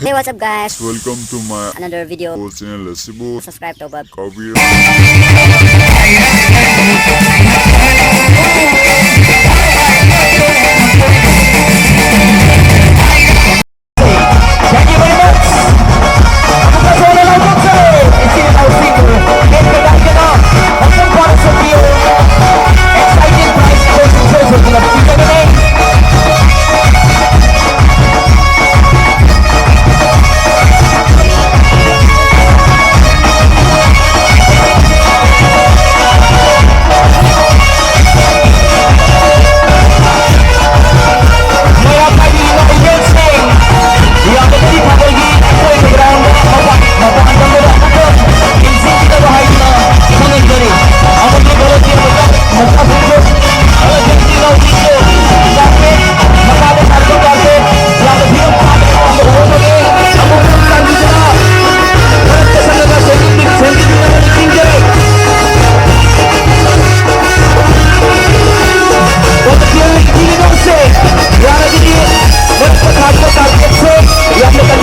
Hey, what's up guys? Welcome to my Another video. channel Sibo Subscribe to Bob. Kabir. Thank you very much. Bukas wala lang kutsa Isinitaw single. Kaya ka na. Hanggang para sa video. Exciting prize concentration. Kaya kita na eh. Maya kanina i-dancing. Yang menjadi pagi Kue kegeraan Mapakandang berat Betul Insing kita bahagia Sangat jari Amat dia kalau dia betul Masa sujud Kalau janji kau video Sampai Maka ada harga kartu Yang lebih empat Untuk orang lagi Kamu bukan di sana Kerana kesana sendiri Sendiri dengan tinggi Untuk dia lagi tinggi dong se Yang lagi dia Mereka harga target se Yang dekat